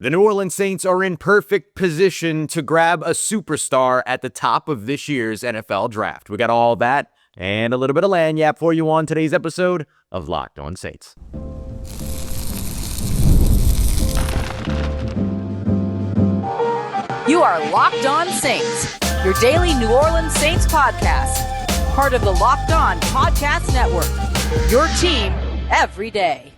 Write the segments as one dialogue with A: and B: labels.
A: The New Orleans Saints are in perfect position to grab a superstar at the top of this year's NFL draft. We got all that and a little bit of lagniappe for you on today's episode of Locked On Saints.
B: You are Locked On Saints, your daily New Orleans Saints podcast. Part of the Locked On Podcast Network, your team every day.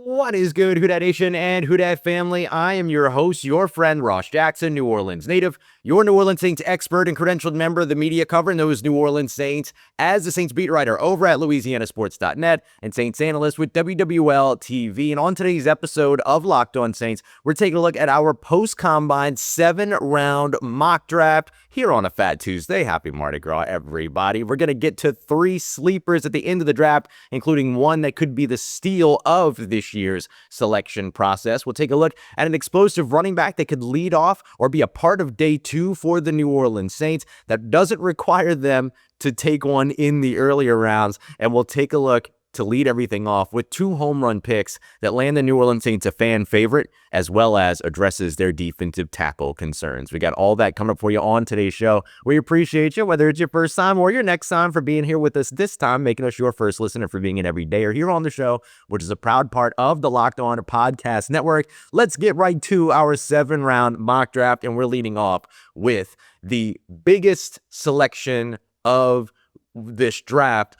A: What is good, Who Dat Nation and Who Dat family? I am your host, your friend, Ross Jackson, New Orleans native, your New Orleans Saints expert and credentialed member of the media covering those New Orleans Saints as the Saints beat writer over at LouisianaSports.net and Saints analyst with WWL TV. And on today's episode of Locked On Saints, we're taking a look at our post-combine 7-round mock draft here on a Fat Tuesday. Happy Mardi Gras, everybody. We're going to get to 3 sleepers at the end of the draft, including one that could be the steal of this year's selection process. We'll take a look at an explosive running back that could lead off or be a part of day 2 for the New Orleans Saints that doesn't require them to take one in the earlier rounds. And we'll take a look to lead everything off with 2 home run picks that land the New Orleans Saints a fan favorite, as well as addresses their defensive tackle concerns. We got all that coming up for you on today's show. We appreciate you, whether it's your first time or your next time, for being here with us this time, making us your first listener, for being in every day or here on the show, which is a proud part of the Locked On Podcast Network. Let's get right to our 7-round mock draft, and we're leading off with the biggest selection of this draft.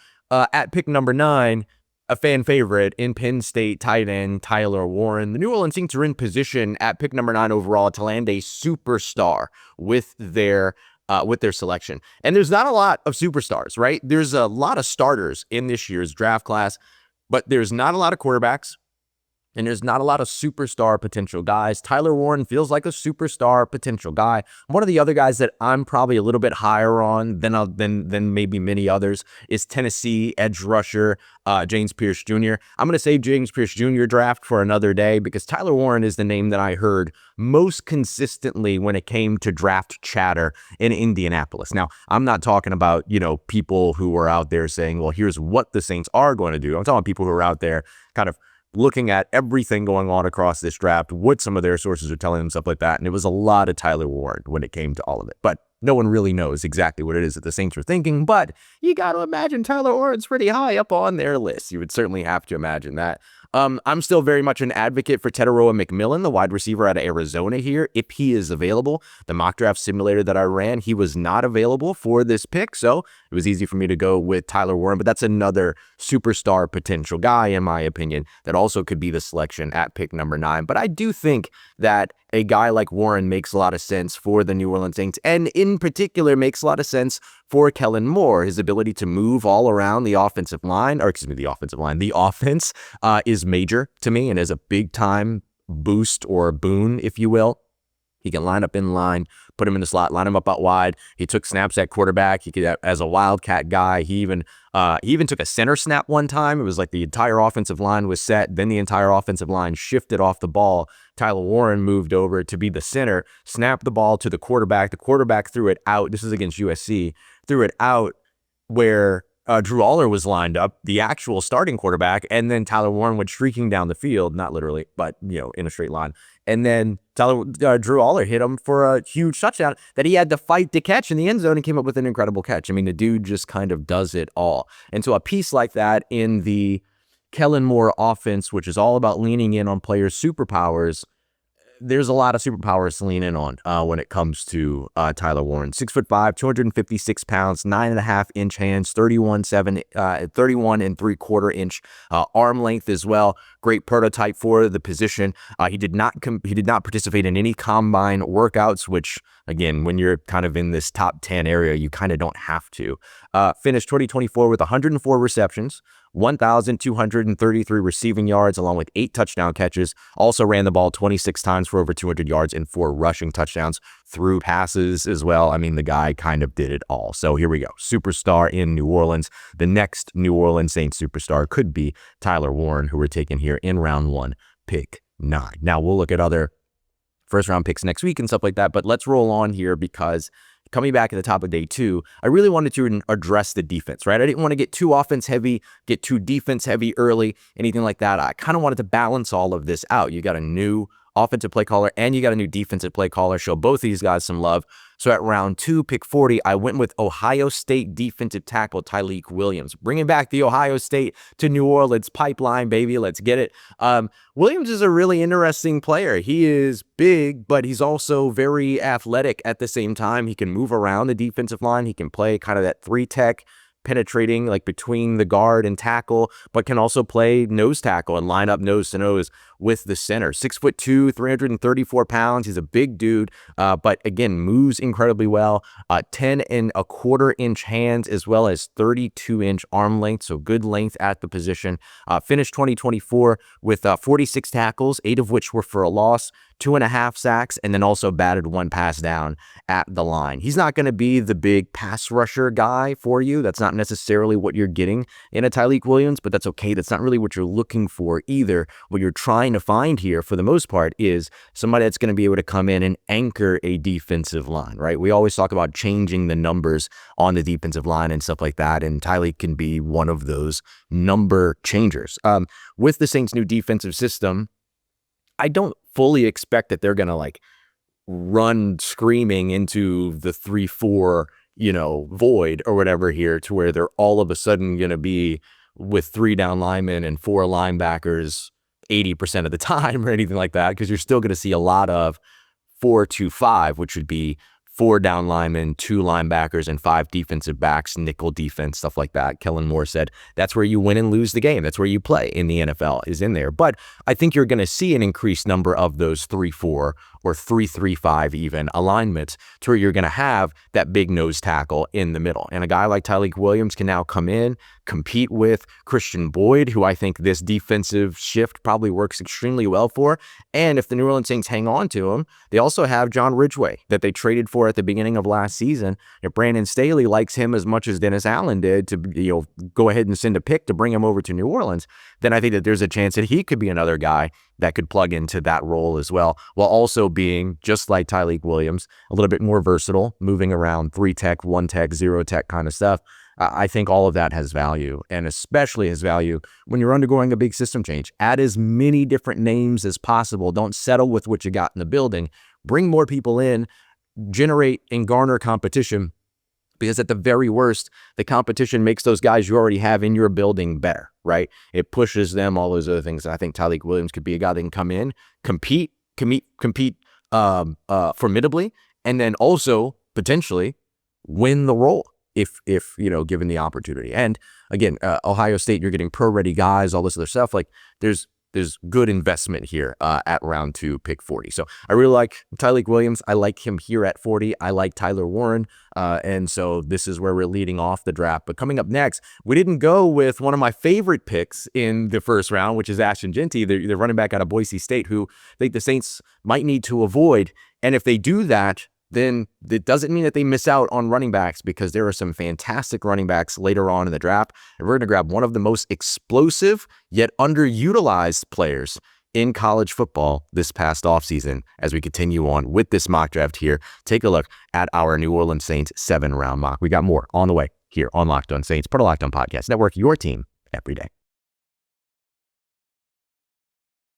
A: At pick number 9, a fan favorite in Penn State tight end Tyler Warren. The New Orleans Saints are in position at pick number 9 overall to land a superstar with their selection. And there's not a lot of superstars, right? There's a lot of starters in this year's draft class, but there's not a lot of quarterbacks. And there's not a lot of superstar potential guys. Tyler Warren feels like a superstar potential guy. One of the other guys that I'm probably a little bit higher on than maybe many others is Tennessee edge rusher James Pierce Jr. I'm going to save James Pierce Jr. draft for another day because Tyler Warren is the name that I heard most consistently when it came to draft chatter in Indianapolis. Now, I'm not talking about, people who are out there saying, well, here's what the Saints are going to do. I'm talking about people who are out there kind of looking at everything going on across this draft, what some of their sources are telling them, stuff like that. And it was a lot of Tyler Warren when it came to all of it. But no one really knows exactly what it is that the Saints are thinking. But you got to imagine Tyler Warren's pretty high up on their list. You would certainly have to imagine that. I'm still very much an advocate for Teteroa McMillan, the wide receiver out of Arizona here, if he is available. The mock draft simulator that I ran, he was not available for this pick, so it was easy for me to go with Tyler Warren, but that's another superstar potential guy, in my opinion, that also could be the selection at pick number 9. But I do think that a guy like Warren makes a lot of sense for the New Orleans Saints, and in particular makes a lot of sense for Kellen Moore. His ability to move all around the offensive line, the offense is major to me and is a big time boost or boon, if you will. He can line up in line, put him in the slot, line him up out wide. He took snaps at quarterback. He could, as a wildcat guy, he even took a center snap one time. It was like the entire offensive line was set. Then the entire offensive line shifted off the ball. Tyler Warren moved over to be the center, snapped the ball to the quarterback. The quarterback threw it out. This is against USC. Threw it out where Drew Aller was lined up, the actual starting quarterback, and then Tyler Warren went streaking down the field, not literally, but in a straight line. And then Drew Aller hit him for a huge touchdown that he had to fight to catch in the end zone and came up with an incredible catch. I mean, the dude just kind of does it all. And so a piece like that in the Kellen Moore offense, which is all about leaning in on players' superpowers, there's a lot of superpowers to lean in on when it comes to Tyler Warren. 6'5", 256 pounds, 9.5-inch hands, 31 3/4-inch arm length as well. Great prototype for the position. He did not participate in any combine workouts, which again, when you're kind of in this top 10 area, you kind of don't have to. Finished 2024 with 104 receptions, 1,233 receiving yards, along with 8 touchdown catches. Also ran the ball 26 times for over 200 yards and 4 rushing touchdowns, threw passes as well. I mean, the guy kind of did it all. So here we go. Superstar in New Orleans. The next New Orleans Saints superstar could be Tyler Warren, who we're taking here in round 1, pick 9. Now we'll look at other first round picks next week and stuff like that, but let's roll on here because coming back at the top of day 2, I really wanted to address the defense, right? I didn't want to get too offense heavy, get too defense heavy early, anything like that. I kind of wanted to balance all of this out. You got a new offensive play caller and you got a new defensive play caller. Show both of these guys some love. So at round 2, pick 40, I went with Ohio State defensive tackle Tyleik Williams, bringing back the Ohio State to New Orleans pipeline, baby. Let's get it. Williams is a really interesting player. He is big, but he's also very athletic at the same time. He can move around the defensive line. He can play kind of that 3-tech, penetrating like between the guard and tackle, but can also play nose tackle and line up nose to nose with the center. 6'2", 334 pounds. He's a big dude, but again, moves incredibly well. 10.25-inch hands as well as 32-inch arm length, so good length at the position. Finished 2024 with 46 tackles, 8 of which were for a loss, 2.5 sacks, and then also batted 1 pass down at the line. He's not going to be the big pass rusher guy for you. That's not necessarily what you're getting in a Tyleik Williams, but that's okay. That's not really what you're looking for either. What you're trying to find here, for the most part, is somebody that's going to be able to come in and anchor a defensive line, right? We always talk about changing the numbers on the defensive line and stuff like that, and Tyleik can be one of those number changers. With the Saints' new defensive system, I don't fully expect that they're going to like run screaming into the 3-4, void or whatever here, to where they're all of a sudden going to be with 3 down linemen and 4 linebackers 80% of the time or anything like that, because you're still going to see a lot of 4-2-5, which would be 4 down linemen, 2 linebackers, and 5 defensive backs, nickel defense, stuff like that. Kellen Moore said that's where you win and lose the game. That's where you play in the NFL, is in there. But I think you're going to see an increased number of those 3-4 or 3-3-5 even alignments, to where you're going to have that big nose tackle in the middle. And a guy like Tyleik Williams can now come in, compete with Christian Boyd, who I think this defensive shift probably works extremely well for. And if the New Orleans Saints hang on to him, they also have John Ridgeway that they traded for at the beginning of last season. If Brandon Staley likes him as much as Dennis Allen did to go ahead and send a pick to bring him over to New Orleans, then I think that there's a chance that he could be another guy that could plug into that role as well, while also being, just like Tyleik Williams, a little bit more versatile, moving around 3-tech, 1-tech, 0-tech kind of stuff. I think all of that has value, and especially has value when you're undergoing a big system change. Add as many different names as possible. Don't settle with what you got in the building. Bring more people in, generate and garner competition, because at the very worst, the competition makes those guys you already have in your building better, right? It pushes them, all those other things. And I think Tyleik Williams could be a guy that can come in, compete formidably, and then also potentially win the role if given the opportunity. And again, Ohio State, you're getting pro-ready guys, all this other stuff. Like there's good investment here at round 2, pick 40. So I really like Tyleik Williams. I like him here at 40. I like Tyler Warren. And so this is where we're leading off the draft. But coming up next, we didn't go with one of my favorite picks in the first round, which is Ashton Jeanty, the running back out of Boise State, who I think the Saints might need to avoid. And if they do that, then it doesn't mean that they miss out on running backs, because there are some fantastic running backs later on in the draft. And we're going to grab one of the most explosive yet underutilized players in college football this past offseason as we continue on with this mock draft here. Take a look at our New Orleans Saints 7-round mock. We got more on the way here on Locked On Saints, part of Locked On Podcast Network, your team every day.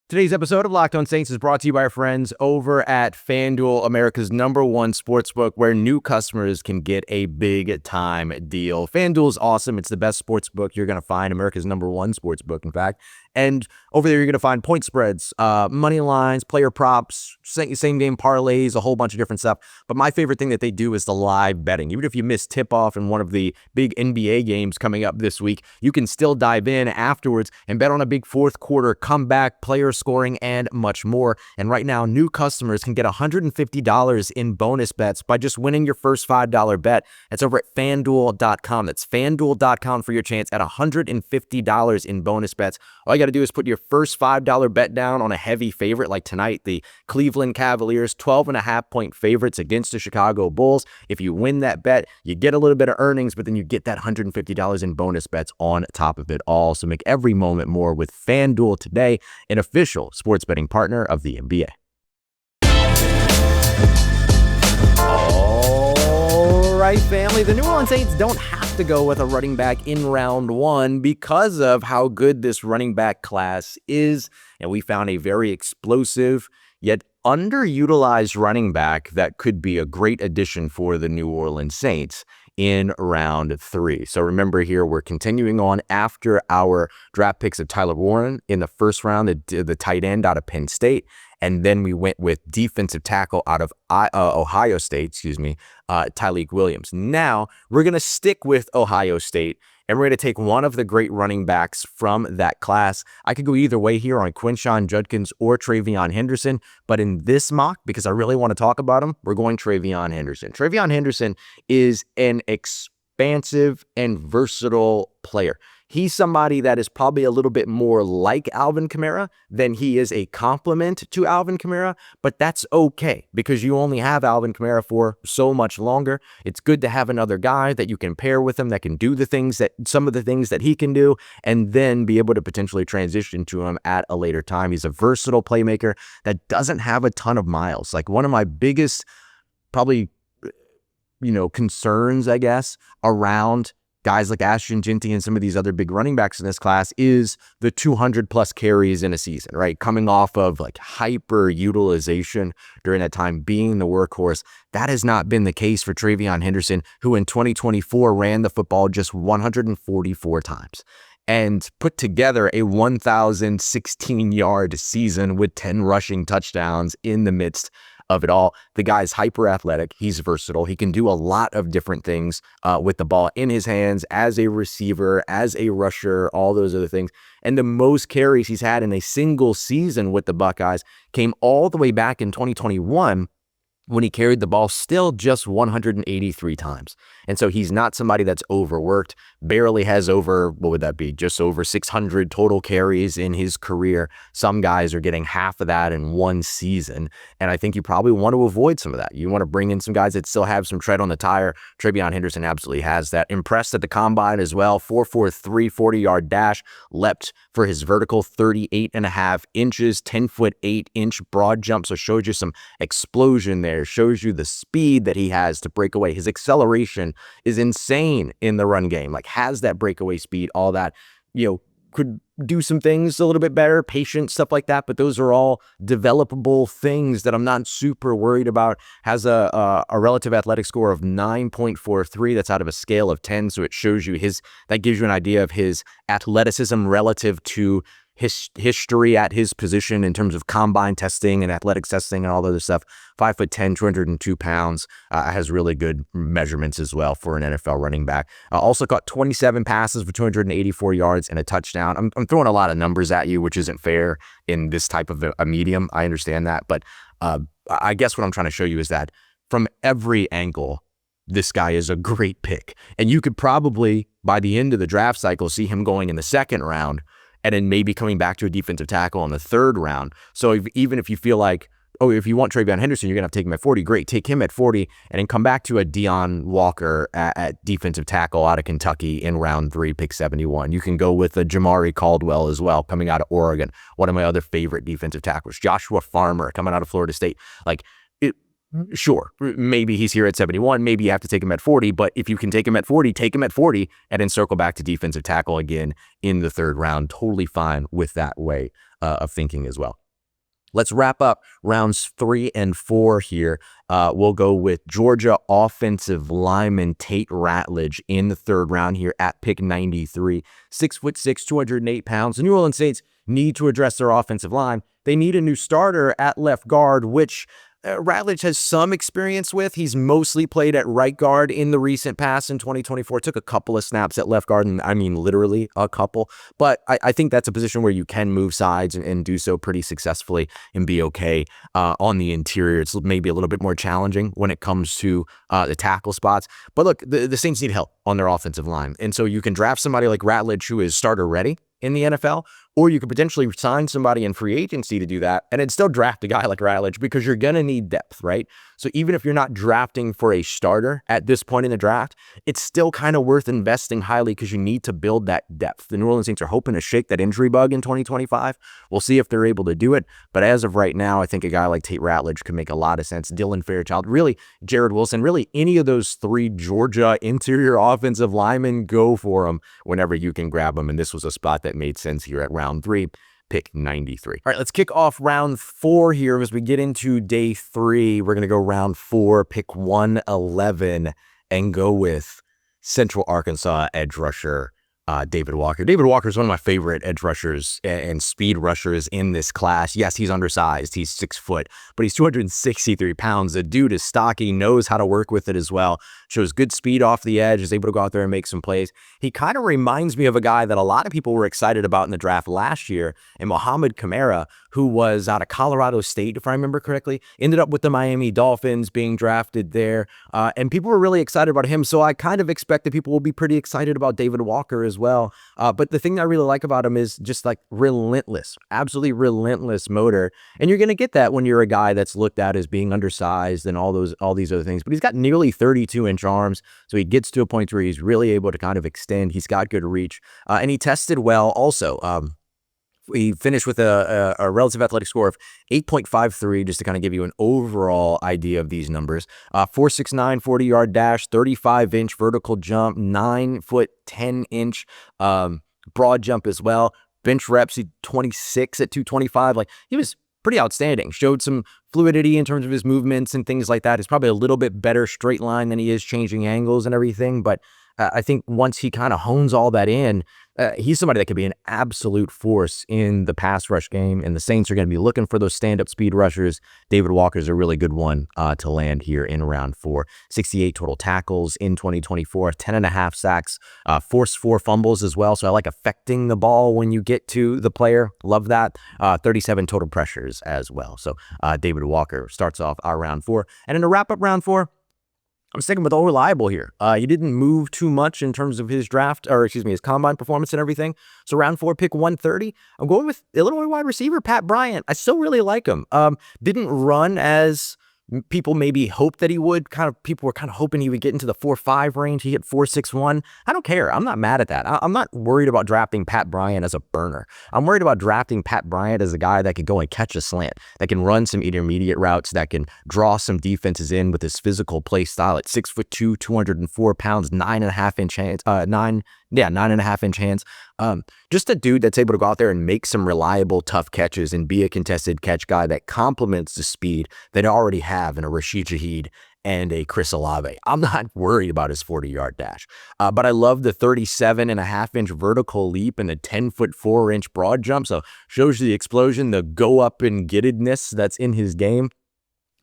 A: Today's episode of Locked On Saints is brought to you by our friends over at FanDuel, America's #1 sportsbook, where new customers can get a big-time deal. FanDuel is awesome. It's the best sportsbook you're going to find, America's #1 sportsbook, in fact. And over there, you're going to find point spreads, money lines, player props, same-game parlays, a whole bunch of different stuff. But my favorite thing that they do is the live betting. Even if you miss tip-off in one of the big NBA games coming up this week, you can still dive in afterwards and bet on a big fourth-quarter comeback, player scoring, and much more. And right now, new customers can get $150 in bonus bets by just winning your first $5 bet. That's over at FanDuel.com. That's FanDuel.com for your chance at $150 in bonus bets. All you got to do is put your first $5 bet down on a heavy favorite like tonight, the Cleveland Cavaliers, 12.5-point favorites against the Chicago Bulls. If you win that bet, you get a little bit of earnings, but then you get that $150 in bonus bets on top of it all. So make every moment more with FanDuel today, an official sports betting partner of the NBA. All right, family. The New Orleans Saints don't have to go with a running back in round one because of how good this running back class is. And we found a very explosive yet underutilized running back that could be a great addition for the New Orleans Saints in round three. So remember here, we're continuing on after our draft picks of Tyler Warren in the first round, the tight end out of Penn State. And then we went with defensive tackle out of Ohio State, Tyleik Williams. Now we're going to stick with Ohio State, and we're going to take one of the great running backs from that class. I could go either way here on Quinshon Judkins or TreVeyon Henderson, but in this mock, because I really want to talk about him, we're going TreVeyon Henderson. TreVeyon Henderson is an expansive and versatile player. He's somebody that is probably a little bit more like Alvin Kamara than he is a complement to Alvin Kamara, but that's okay because you only have Alvin Kamara for so much longer. It's good to have another guy that you can pair with him that can do some of the things that he can do, and then be able to potentially transition to him at a later time. He's a versatile playmaker that doesn't have a ton of miles. Like one of my biggest, probably, concerns, I guess, around guys like Ashton Jeanty and some of these other big running backs in this class is the 200 plus carries in a season, right? Coming off of like hyper utilization during that time, being the workhorse. That has not been the case for TreVeyon Henderson, who in 2024 ran the football just 144 times and put together a 1,016-yard season with 10 rushing touchdowns in the midst of it all. The guy's hyper athletic. He's versatile. He can do a lot of different things with the ball in his hands as a receiver, as a rusher, all those other things. And the most carries he's had in a single season with the Buckeyes came all the way back in 2021 when he carried the ball still just 183 times. And so he's not somebody that's overworked, barely has over, just over 600 total carries in his career. Some guys are getting half of that in one season. And I think you probably want to avoid some of that. You want to bring in some guys that still have some tread on the tire. TreVeyon Henderson absolutely has that. Impressed at the combine as well. 4.43 40-yard dash, leapt for his vertical 38.5 inches, 10-foot 8-inch broad jump. So shows you some explosion there. Shows you the speed that he has to break away. His acceleration is insane in the run game, like has that breakaway speed, all that, could do some things a little bit better, patience, stuff like that. But those are all developable things that I'm not super worried about. Has a relative athletic score of 9.43. That's out of a scale of 10. So it shows you that gives you an idea of his athleticism relative to his history at his position in terms of combine testing and athletics testing and all the other stuff. 5'10", 202 pounds, has really good measurements as well for an NFL running back. Also caught 27 passes for 284 yards and a touchdown. I'm throwing a lot of numbers at you, which isn't fair in this type of a medium. I understand that, but I guess what I'm trying to show you is that from every angle, this guy is a great pick. And you could probably, by the end of the draft cycle, see him going in the second round, and then maybe coming back to a defensive tackle in the third round. So even if you feel like, if you want TreVeyon Henderson, you're going to have to take him at 40, great. Take him at 40 and then come back to a Deion Walker at defensive tackle out of Kentucky in round 3, pick 71. You can go with a Jamari Caldwell as well, coming out of Oregon, one of my other favorite defensive tackles. Joshua Farmer coming out of Florida State. Sure, maybe he's here at 71. Maybe you have to take him at 40. But if you can take him at 40, take him at 40 and then circle back to defensive tackle again in the third round. Totally fine with that way of thinking as well. Let's wrap up rounds 3 and 4 here. We'll go with Georgia offensive lineman Tate Ratledge in the third round here at pick 93. 6'6", 208 pounds. The New Orleans Saints need to address their offensive line. They need a new starter at left guard, which Ratledge has some experience with. He's mostly played at right guard in the recent past in 2024. Took a couple of snaps at left guard, and I mean literally a couple. But I think that's a position where you can move sides and do so pretty successfully and be okay on the interior. It's maybe a little bit more challenging when it comes to the tackle spots. But look, the Saints need help on their offensive line. And so you can draft somebody like Ratledge who is starter ready in the NFL, Or you could potentially sign somebody in free agency to do that and then still draft a guy like Ratledge because you're going to need depth, right? So even if you're not drafting for a starter at this point in the draft, it's still kind of worth investing highly because you need to build that depth. The New Orleans Saints are hoping to shake that injury bug in 2025. We'll see if they're able to do it. But as of right now, I think a guy like Tate Ratledge could make a lot of sense. Dylan Fairchild, really Jared Wilson, really any of those three Georgia interior offensive linemen, go for them whenever you can grab them. And this was a spot that made sense here at round 3. Pick 93. All right, let's kick off round 4 here as we get into day 3. We're going to go round 4, pick 111, and go with Central Arkansas edge rusher David Walker. David Walker is one of my favorite edge rushers and speed rushers in this class. Yes, he's undersized. He's 6 foot, but he's 263 pounds. The dude is stocky, knows how to work with it as well, shows good speed off the edge, is able to go out there and make some plays. He kind of reminds me of a guy that a lot of people were excited about in the draft last year, and Mohamed Kamara, who was out of Colorado State, if I remember correctly, ended up with the Miami Dolphins, being drafted there, and people were really excited about him, so I kind of expect that people will be pretty excited about David Walker as well. But the thing that I really like about him is just like relentless, absolutely relentless motor. And you're going to get that when you're a guy that's looked at as being undersized and all these other things. But he's got nearly 32-inch arms. So he gets to a point where he's really able to kind of extend. He's got good reach. And he tested well also. He finished with a relative athletic score of 8.53, just to kind of give you an overall idea of these numbers. 4.69 40-yard dash, 35-inch vertical jump, 9 foot 10-inch broad jump as well. Bench reps, he 26 at 225. Like, he was pretty outstanding. Showed some fluidity in terms of his movements and things like that. He's probably a little bit better straight line than he is changing angles and everything, but I think once he kind of hones all that in, he's somebody that could be an absolute force in the pass rush game, and the Saints are going to be looking for those stand-up speed rushers. David Walker's a really good one to land here in round 4. 68 total tackles in 2024, 10.5 sacks, forced 4 fumbles as well, so I like affecting the ball when you get to the player. Love that. 37 total pressures as well. So David Walker starts off our round 4. And then to wrap up round 4, I'm sticking with all reliable here. He didn't move too much in terms of his his combine performance and everything. So round 4, pick 130. I'm going with Illinois wide receiver Pat Bryant. I still really like him. Didn't run as people maybe hoped that he would. People were kind of hoping he would get into the 4.5 range. He hit 4.61. I don't care. I'm not mad at that. I'm not worried about drafting Pat Bryant as a burner. I'm worried about drafting Pat Bryant as a guy that could go and catch a slant, that can run some intermediate routes, that can draw some defenses in with his physical play style at 6'2", 204 pounds, 9.5-inch hands, 9.5-inch hands. Just a dude that's able to go out there and make some reliable, tough catches and be a contested catch guy that complements the speed that I already have in a Rashid Shaheed and a Chris Olave. I'm not worried about his 40-yard dash, but I love the 37.5-inch vertical leap and the 10-foot 4-inch broad jump. So shows you the explosion, the go up and gettedness that's in his game.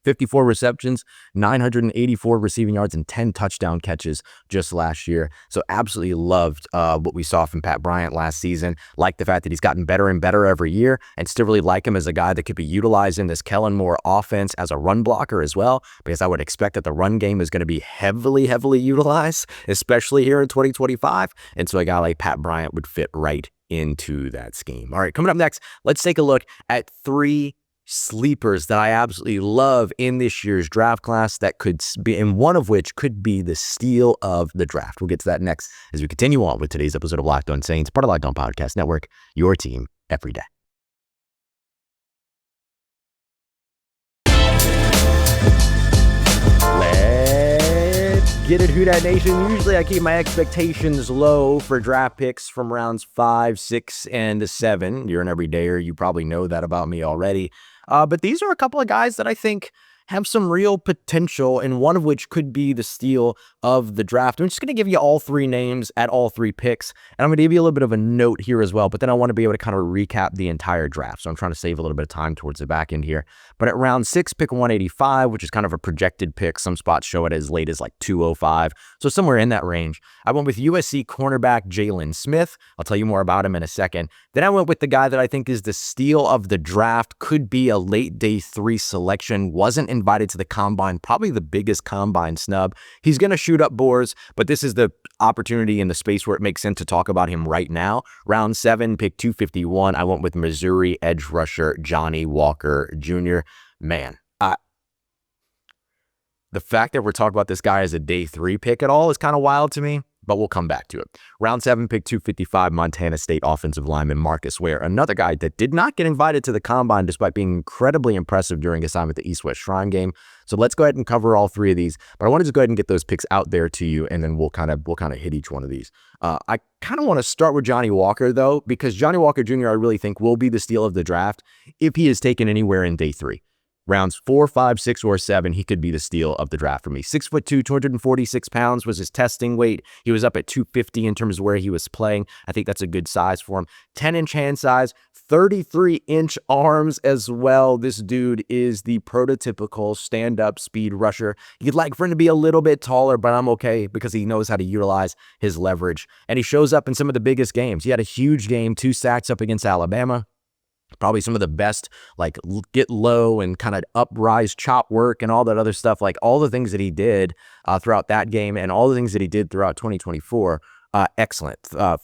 A: 54 receptions, 984 receiving yards, and 10 touchdown catches just last year. So absolutely loved what we saw from Pat Bryant last season. Like the fact that he's gotten better and better every year, and still really like him as a guy that could be utilized in this Kellen Moore offense as a run blocker as well, because I would expect that the run game is going to be heavily utilized, especially here in 2025. And so a guy like Pat Bryant would fit right into that scheme. All right, coming up next, let's take a look at 3 sleepers that I absolutely love in this year's draft class that could be, and one of which could be the steal of the draft. We'll get to that next as we continue on with today's episode of Locked On Saints, part of Locked On Podcast Network, your team every day. Let's get it, Who Dat Nation. Usually I keep my expectations low for draft picks from rounds 5, 6, and 7. You're an everydayer. You probably know that about me already. But these are a couple of guys that I think have some real potential, and one of which could be the steal of the draft. I'm just going to give you all 3 names at all 3 picks, and I'm going to give you a little bit of a note here as well, but then I want to be able to kind of recap the entire draft, so I'm trying to save a little bit of time towards the back end here. But at round 6, pick 185, which is kind of a projected pick. Some spots show it as late as like 205, so somewhere in that range. I went with USC cornerback Jalen Smith. I'll tell you more about him in a second. Then I went with the guy that I think is the steal of the draft, could be a late day 3 selection, wasn't invited to the combine, probably the biggest combine snub. He's going to shoot up boards, but this is the opportunity in the space where it makes sense to talk about him right now. Round 7, pick 251. I went with Missouri edge rusher Johnny Walker Jr. Man, the fact that we're talking about this guy as a day 3 pick at all is kind of wild to me, but we'll come back to it. Round 7, pick 255, Montana State offensive lineman Marcus Ware, another guy that did not get invited to the combine despite being incredibly impressive during his time at the East-West Shrine game. So let's go ahead and cover all 3 of these, but I want to just go ahead and get those picks out there to you, and then we'll kind of hit each one of these. I kind of want to start with Johnny Walker, though, because Johnny Walker Jr., I really think, will be the steal of the draft if he is taken anywhere in day 3. Rounds 4, 5, 6, or 7, he could be the steal of the draft for me. 6'2", 246 pounds was his testing weight. He was up at 250 in terms of where he was playing. I think that's a good size for him. 10-inch hand size, 33-inch arms as well. This dude is the prototypical stand-up speed rusher. You'd like for him to be a little bit taller, but I'm okay because he knows how to utilize his leverage. And he shows up in some of the biggest games. He had a huge game, 2 sacks up against Alabama. Probably some of the best, like, get low and kind of uprise chop work and all that other stuff, like all the things that he did throughout that game and all the things that he did throughout 2024. Excellent.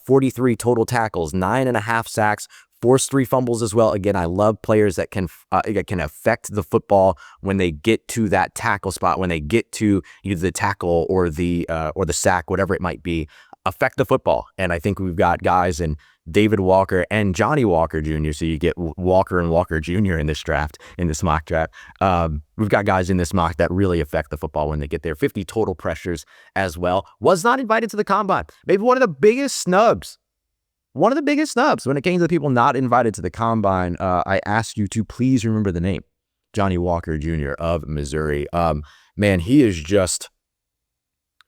A: 43 total tackles, 9.5 sacks, forced 3 fumbles as well. Again, I love players that can affect the football when they get to that tackle spot, when they get to either the tackle or the sack, whatever it might be, affect the football. And I think we've got guys in David Walker and Johnny Walker Jr. So you get Walker and Walker Jr. in this draft, in this mock draft. We've got guys in this mock that really affect the football when they get there. 50 total pressures as well. Was not invited to the combine. Maybe one of the biggest snubs. One of the biggest snubs when it came to the people not invited to the combine. I ask you to please remember the name. Johnny Walker Jr. of Missouri. Man, he is just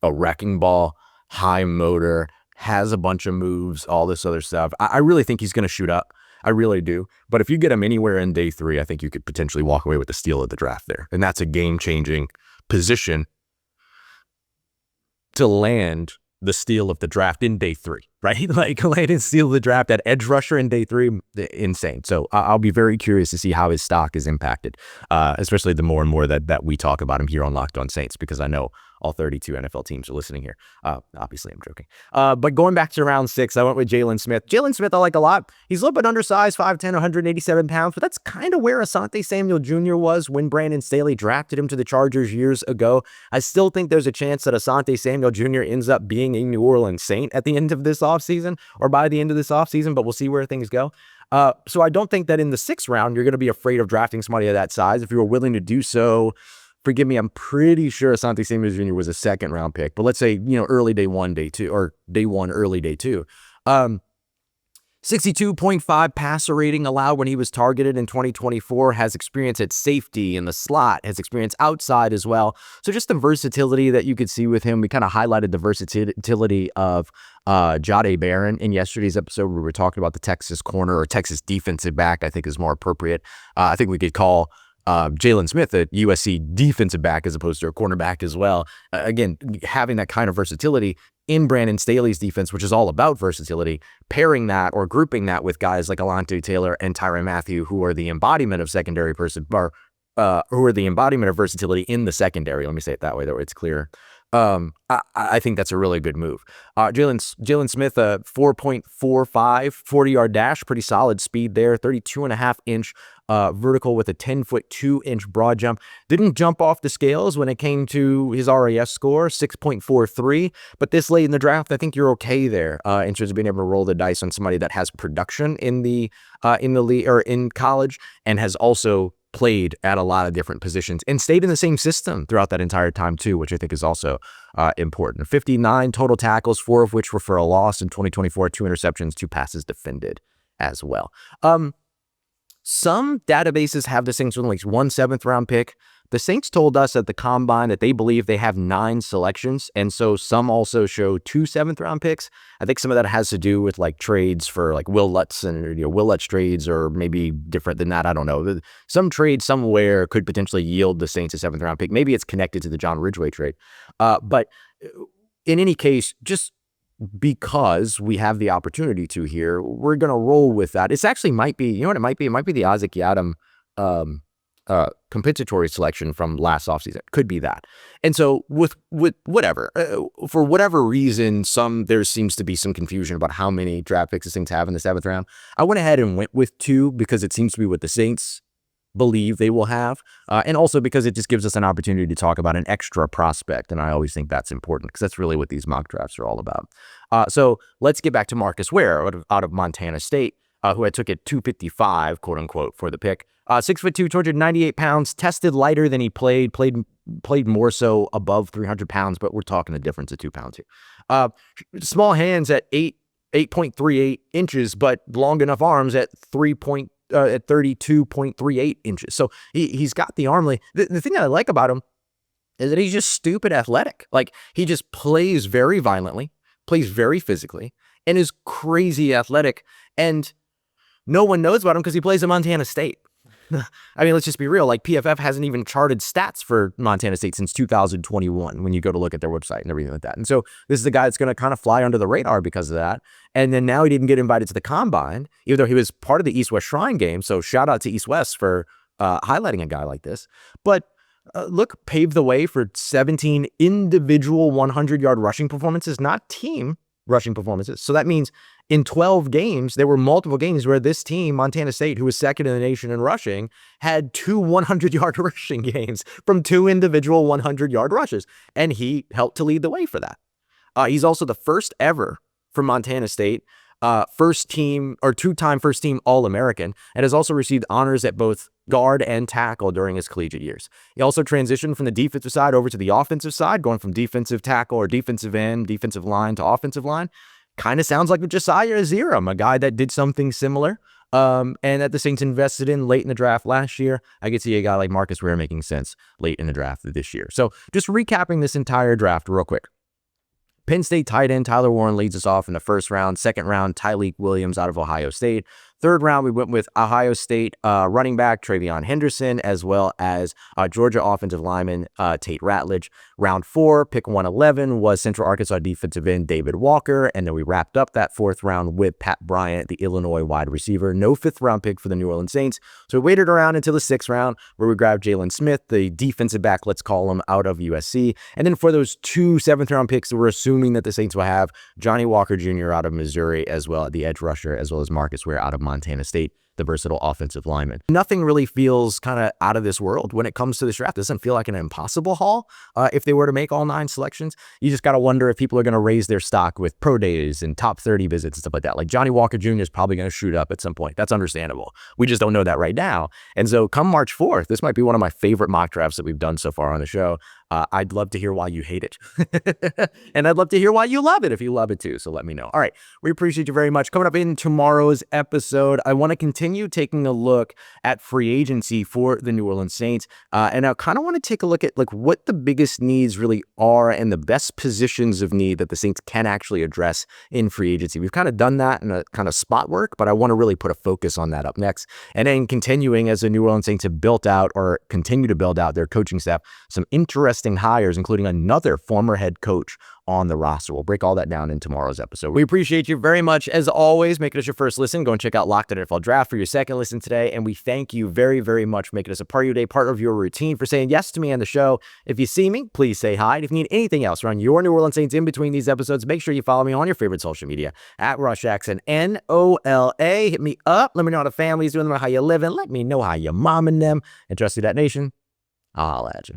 A: a wrecking ball, high motor, has a bunch of moves, all this other stuff. I really think he's going to shoot up. I really do. But if you get him anywhere in day 3, I think you could potentially walk away with the steal of the draft there. And that's a game-changing position to land the steal of the draft in day 3, right? Like, land and steal the draft at edge rusher in day 3, insane. So I'll be very curious to see how his stock is impacted, especially the more and more that we talk about him here on Locked On Saints, because I know all 32 NFL teams are listening here. Obviously, I'm joking. But going back to round 6, I went with Jalen Smith. Jalen Smith, I like a lot. He's a little bit undersized, 5'10", 187 pounds, but that's kind of where Asante Samuel Jr. was when Brandon Staley drafted him to the Chargers years ago. I still think there's a chance that Asante Samuel Jr. ends up being a New Orleans Saint at the end of this offseason, or by the end of this offseason, but we'll see where things go. So I don't think that in the 6th round, you're going to be afraid of drafting somebody of that size. If you were willing to do so, forgive me, I'm pretty sure Asante Samuel Jr. was a 2nd round pick, but let's say, early day 1, day 2, or day 1, early day 2. 62.5 passer rating allowed when he was targeted in 2024, has experience at safety in the slot, has experience outside as well. So just the versatility that you could see with him. We kind of highlighted the versatility of Jahdae Barron in yesterday's episode where we were talking about the Texas corner, or Texas defensive back, I think is more appropriate. I think we could call Jalen Smith a USC defensive back as opposed to a cornerback as well. Again, having that kind of versatility in Brandon Staley's defense, which is all about versatility, pairing that or grouping that with guys like Alontae Taylor and Tyrann Mathieu, who are the embodiment of who are the embodiment of versatility in the secondary. Let me say it that way, that way it's clear. I think that's a really good move. Jalen Smith, 4.45 40-yard dash, pretty solid speed there. 32.5-inch vertical with a 10-foot 2-inch broad jump. Didn't jump off the scales when it came to his RAS score, 6.43. But this late in the draft, I think you're okay there in terms of being able to roll the dice on somebody that has production in the league or in college, and has also played at a lot of different positions and stayed in the same system throughout that entire time too, which I think is also important. 59 total tackles, 4 of which were for a loss in 2024, 2 interceptions, 2 passes defended as well. Some databases have the Saints with like 1 7th round pick. The Saints told us at the Combine that they believe they have 9 selections, and so some also show 2 7th round picks. I think some of that has to do with like trades for like Will Lutz and Will Lutz trades, or maybe different than that. I don't know. Some trade somewhere could potentially yield the Saints a 7th round pick. Maybe it's connected to the John Ridgeway trade. But in any case, just because we have the opportunity to here, we're going to roll with that. It's actually might be, you know what it might be? It might be the Isaac Yiadom compensatory selection from last offseason. Could be that. And so with whatever, for whatever reason, there seems to be some confusion about how many draft picks the Saints have in the 7th round. I went ahead and went with 2 because it seems to be what the Saints believe they will have, and also because it just gives us an opportunity to talk about an extra prospect, and I always think that's important because that's really what these mock drafts are all about. So let's get back to Marcus Ware out of Montana State, who I took at 255, quote unquote, for the pick. 6'2", 298 pounds, tested lighter than he played more so above 300 pounds, but we're talking a difference of 2 pounds here. Small hands at 8.38 inches, but long enough arms at 32.38 inches. So he's got the arm length. The thing that I like about him is that he's just stupid athletic. Like, he just plays very violently, plays very physically, and is crazy athletic. And no one knows about him because he plays at Montana State. I mean, let's just be real. Like, PFF hasn't even charted stats for Montana State since 2021 when you go to look at their website and everything like that. And so this is the guy that's going to kind of fly under the radar because of that. And then now he didn't get invited to the combine, even though he was part of the East-West Shrine game. So shout out to East-West for highlighting a guy like this. But look, paved the way for 17 individual 100-yard rushing performances, not team rushing performances. So that means in 12 games, there were multiple games where this team, Montana State, who was second in the nation in rushing, had 2 100-yard rushing games from 2 individual 100-yard rushes. And he helped to lead the way for that. He's also the first ever for Montana State, first team or 2-time first team All-American, and has also received honors at both guard and tackle during his collegiate years. He also transitioned from the defensive side over to the offensive side, going from defensive tackle or defensive end, defensive line to offensive line. Kind of sounds like Josiah Aziram, a guy that did something similar, and that the Saints invested in late in the draft last year. I could see a guy like Marcus Ware making sense late in the draft this year. So just recapping this entire draft real quick. Penn State tight end Tyler Warren leads us off in the first round. Second round, Tyleik Williams out of Ohio State. Third round, we went with Ohio State running back TreVeyon Henderson, as well as Georgia offensive lineman Tate Ratledge. Round 4, pick 111 was Central Arkansas defensive end David Walker, and then we wrapped up that 4th round with Pat Bryant, the Illinois wide receiver. No 5th round pick for the New Orleans Saints, so we waited around until the 6th round, where we grabbed Jalen Smith, the defensive back, let's call him, out of USC. And then for those 2 7th round picks, we're assuming that the Saints will have Johnny Walker Jr. out of Missouri, as well as the edge rusher, as well as Marcus Ware out of Montana State, the versatile offensive lineman. Nothing really feels kind of out of this world when it comes to this draft. It doesn't feel like an impossible haul if they were to make all 9 selections. You just got to wonder if people are going to raise their stock with pro days and top 30 visits and stuff like that. Like Johnny Walker Jr. is probably going to shoot up at some point. That's understandable. We just don't know that right now. And so come March 4th, this might be one of my favorite mock drafts that we've done so far on the show. I'd love to hear why you hate it. And I'd love to hear why you love it if you love it too. So let me know. All right. We appreciate you very much. Coming up in tomorrow's episode, I want to continue taking a look at free agency for the New Orleans Saints. And I kind of want to take a look at like what the biggest needs really are and the best positions of need that the Saints can actually address in free agency. We've kind of done that in a kind of spot work, but I want to really put a focus on that up next. And then continuing as the New Orleans Saints have built out or continue to build out their coaching staff, some interesting hires, including another former head coach on the roster. We'll break all that down in tomorrow's episode. We appreciate you very much. As always, making us your first listen. Go and check out Locked On NFL Draft for your second listen today. And we thank you very, very much for making us a part of your day, part of your routine, for saying yes to me on the show. If you see me, please say hi. And if you need anything else around your New Orleans Saints in between these episodes, make sure you follow me on your favorite social media at Ross Jackson, NOLA. Hit me up. Let me know how the family's doing, how you living. Let me know how you're momming them. And trust Who Dat Nation, I'll holla at you.